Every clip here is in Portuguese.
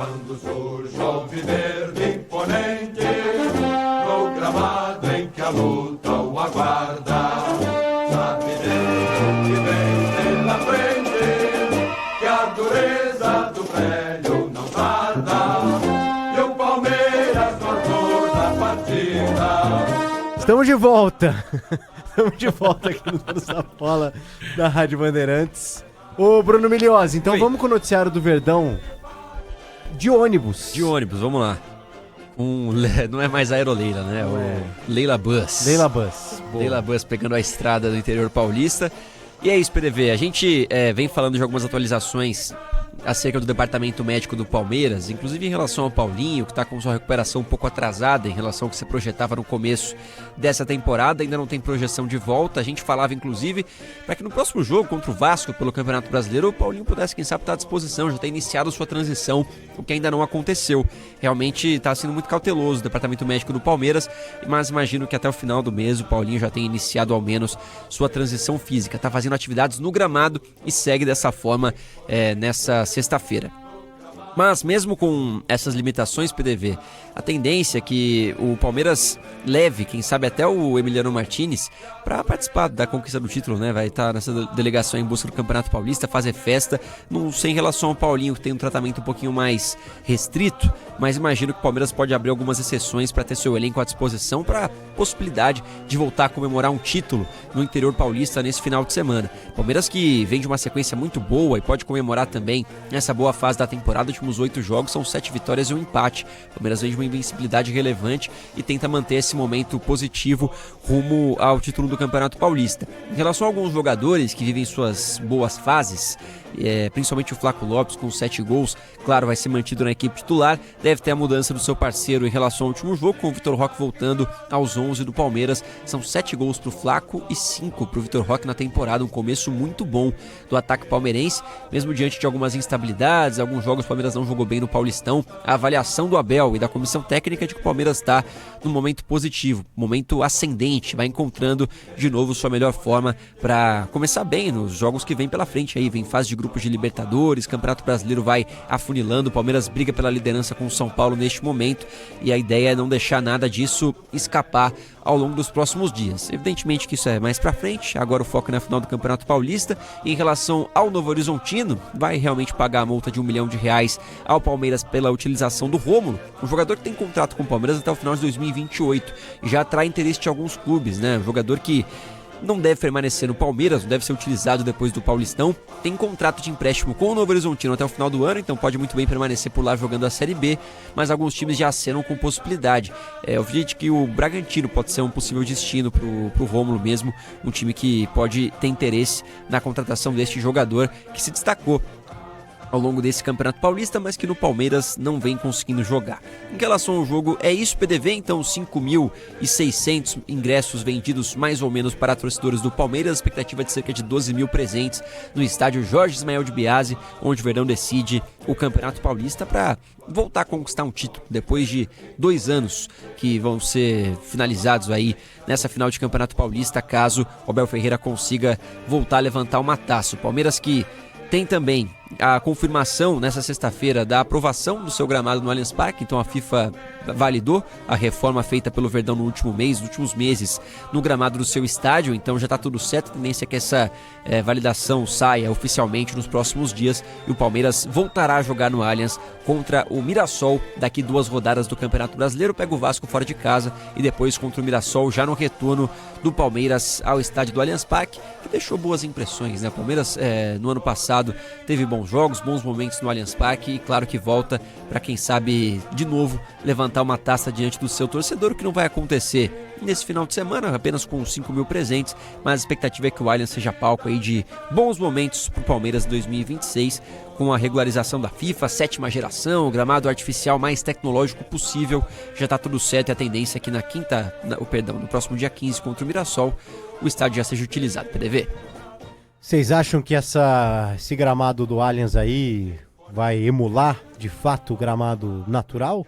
Quando surge o alviverde imponente, no gramado em que a luta o aguarda, sabe Deus que vem pela frente, que a dureza do velho não tarda, e o Palmeiras no orgulho da partida. Estamos de volta. Estamos de volta aqui no Donos da Bola da Rádio Bandeirantes. Ô Bruno Milhose, então vamos com o noticiário do Verdão. De ônibus, vamos lá. Não é mais Aeroleila, né? O Leila Bus. Leila Bus pegando a estrada do interior paulista. E é isso, PDV. A gente vem falando de algumas atualizações acerca do departamento médico do Palmeiras, inclusive em relação ao Paulinho, que está com sua recuperação um pouco atrasada em relação ao que se projetava no começo dessa temporada, ainda não tem projeção de volta. A gente falava, inclusive, para que no próximo jogo contra o Vasco pelo Campeonato Brasileiro, o Paulinho pudesse, quem sabe, estar à disposição, já ter iniciado sua transição, o que ainda não aconteceu. Realmente está sendo muito cauteloso o departamento médico do Palmeiras, mas imagino que até o final do mês o Paulinho já tenha iniciado ao menos sua transição física. Está fazendo atividades no gramado e segue dessa forma nessa sexta-feira. Mas mesmo com essas limitações, PDV, a tendência é que o Palmeiras leve, quem sabe até o Emiliano Martinez, para participar da conquista do título, né? Vai estar nessa delegação em busca do Campeonato Paulista, fazer festa, não sei em relação ao Paulinho, que tem um tratamento um pouquinho mais restrito, mas imagino que o Palmeiras pode abrir algumas exceções para ter seu elenco à disposição para a possibilidade de voltar a comemorar um título no interior paulista nesse final de semana. Palmeiras que vem de uma sequência muito boa e pode comemorar também nessa boa fase da temporada. Últimos 8 jogos são 7 vitórias e um empate. O Palmeiras vem de uma invencibilidade relevante e tenta manter esse momento positivo rumo ao título do Campeonato Paulista. Em relação a alguns jogadores que vivem suas boas fases, principalmente o Flaco Lopes com 7 gols, claro, vai ser mantido na equipe titular. Deve ter a mudança do seu parceiro em relação ao último jogo, com o Vitor Roque voltando aos 11 do Palmeiras. São 7 gols pro Flaco e 5 pro Vitor Roque na temporada, um começo muito bom do ataque palmeirense, mesmo diante de algumas instabilidades. Alguns jogos o Palmeiras não jogou bem no Paulistão. A avaliação do Abel e da comissão técnica é de que o Palmeiras está num momento positivo, momento ascendente, vai encontrando de novo sua melhor forma para começar bem nos jogos que vem pela frente aí. Vem fase de grupos de Libertadores, Campeonato Brasileiro vai afunilando, o Palmeiras briga pela liderança com o São Paulo neste momento e a ideia é não deixar nada disso escapar ao longo dos próximos dias. Evidentemente que isso é mais pra frente, agora o foco é na final do Campeonato Paulista. E em relação ao Novo Horizontino, vai realmente pagar a multa de R$1 milhão ao Palmeiras pela utilização do Rômulo, um jogador que tem contrato com o Palmeiras até o final de 2028 e já atrai interesse de alguns clubes, né? Um jogador que não deve permanecer no Palmeiras, não deve ser utilizado depois do Paulistão, tem contrato de empréstimo com o Novo Horizontino até o final do ano, então pode muito bem permanecer por lá jogando a Série B, mas alguns times já acenam com possibilidade. Eu vi que o Bragantino pode ser um possível destino pro Rômulo mesmo, um time que pode ter interesse na contratação deste jogador que se destacou ao longo desse Campeonato Paulista, mas que no Palmeiras não vem conseguindo jogar. Em relação ao jogo, é isso, PDV, então 5.600 ingressos vendidos mais ou menos para torcedores do Palmeiras, expectativa de cerca de 12 mil presentes no estádio Jorge Ismael de Biasi, onde o Verdão decide o Campeonato Paulista para voltar a conquistar um título, depois de 2 anos que vão ser finalizados aí nessa final de Campeonato Paulista, caso o Abel Ferreira consiga voltar a levantar uma taça. O Palmeiras que tem também a confirmação nessa sexta-feira da aprovação do seu gramado no Allianz Parque, então a FIFA validou a reforma feita pelo Verdão no último mês, nos últimos meses, no gramado do seu estádio, então já está tudo certo. A tendência é que essa validação saia oficialmente nos próximos dias e o Palmeiras voltará a jogar no Allianz contra o Mirassol daqui 2 rodadas do Campeonato Brasileiro. Pega o Vasco fora de casa e depois contra o Mirassol já no retorno do Palmeiras ao estádio do Allianz Parque, que deixou boas impressões, né? O Palmeiras no ano passado teve bons jogos, bons momentos no Allianz Parque e claro que volta para, quem sabe, de novo levantar uma taça diante do seu torcedor, o que não vai acontecer nesse final de semana, apenas com 5 mil presentes, mas a expectativa é que o Allianz seja palco aí de bons momentos para o Palmeiras em 2026, com a regularização da FIFA, 7ª geração, o gramado artificial mais tecnológico possível, já está tudo certo e a tendência é que no próximo dia 15 contra o Mirassol, o estádio já seja utilizado, PDV. Vocês acham que esse gramado do Allianz aí vai emular, de fato, o gramado natural?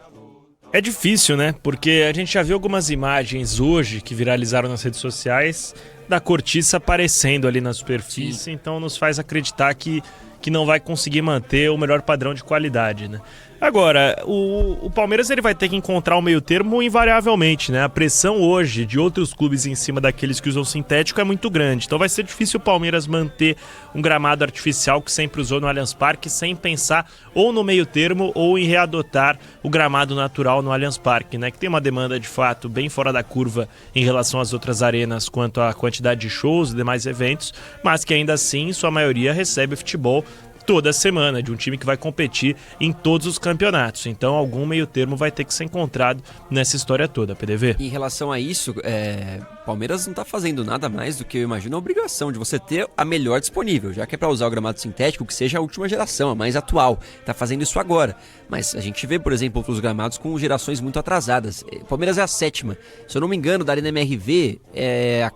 É difícil, né? Porque a gente já viu algumas imagens hoje que viralizaram nas redes sociais da cortiça aparecendo ali na superfície. Sim. Então nos faz acreditar que não vai conseguir manter o melhor padrão de qualidade, né? Agora, o Palmeiras ele vai ter que encontrar um meio termo invariavelmente, né? A pressão hoje de outros clubes em cima daqueles que usam sintético é muito grande. Então vai ser difícil o Palmeiras manter um gramado artificial que sempre usou no Allianz Parque sem pensar ou no meio termo ou em readotar o gramado natural no Allianz Parque, né? Que tem uma demanda de fato bem fora da curva em relação às outras arenas quanto à quantidade de shows e demais eventos, mas que ainda assim, sua maioria recebe futebol toda semana, de um time que vai competir em todos os campeonatos. Então algum meio termo vai ter que ser encontrado nessa história toda, PDV. Em relação a isso, Palmeiras não tá fazendo nada mais do que, eu imagino, a obrigação de você ter a melhor disponível, já que é para usar o gramado sintético, que seja a última geração, a mais atual. Tá fazendo isso agora. Mas a gente vê, por exemplo, outros gramados com gerações muito atrasadas. Palmeiras é a 7ª. Se eu não me engano, da Arena MRV é a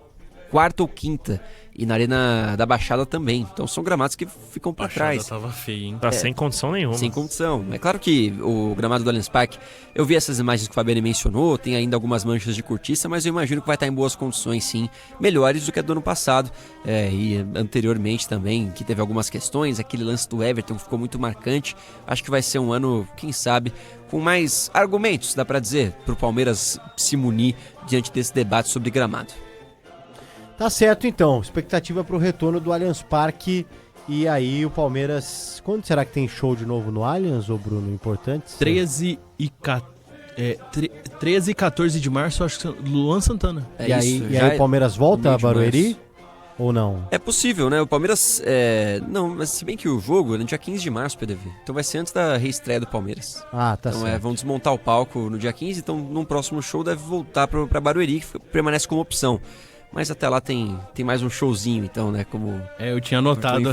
4ª ou 5ª. E na Arena da Baixada também. Então são gramados que ficam pra trás. Tava feio, hein? Tá sem condição nenhuma. Sem condição. É claro que o gramado do Allianz Parque, eu vi essas imagens que o Fabiano mencionou, tem ainda algumas manchas de cortiça, mas eu imagino que vai estar em boas condições sim, melhores do que a do ano passado. E anteriormente também, que teve algumas questões, aquele lance do Everton ficou muito marcante. Acho que vai ser um ano, quem sabe, com mais argumentos, dá pra dizer, pro Palmeiras se munir diante desse debate sobre gramado. Tá certo, então. Expectativa pro retorno do Allianz Parque. E aí o Palmeiras... Quando será que tem show de novo no Allianz, ô Bruno? Importante? 13 e 14 de março, acho que Luan Santana. E aí o Palmeiras volta a Barueri? Ou não? É possível, né? O Palmeiras... Não, mas se bem que o jogo é no dia 15 de março, PDV. Então vai ser antes da reestreia do Palmeiras. Ah, tá então, certo. Vão desmontar o palco no dia 15, então num próximo show deve voltar pra Barueri, que permanece como opção. Mas até lá tem mais um showzinho, então, né? Como eu tinha anotado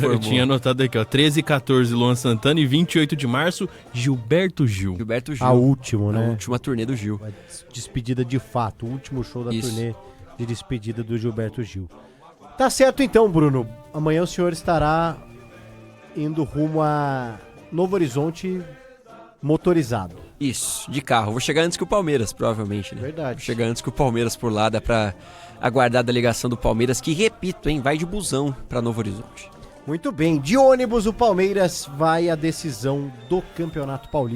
aqui, ó. 13 e 14, Luan Santana, e 28 de março, Gilberto Gil. A última, né? A última turnê do Gil. Despedida de fato, o último show da turnê de despedida do Gilberto Gil. Tá certo então, Bruno. Amanhã o senhor estará indo rumo a Novo Horizonte motorizado. Isso, de carro. Vou chegar antes que o Palmeiras, provavelmente, né? Verdade. Vou chegar antes que o Palmeiras por lá, dá pra aguardar a delegação do Palmeiras, que, repito, hein, vai de busão pra Novo Horizonte. Muito bem. De ônibus, o Palmeiras vai à decisão do Campeonato Paulista.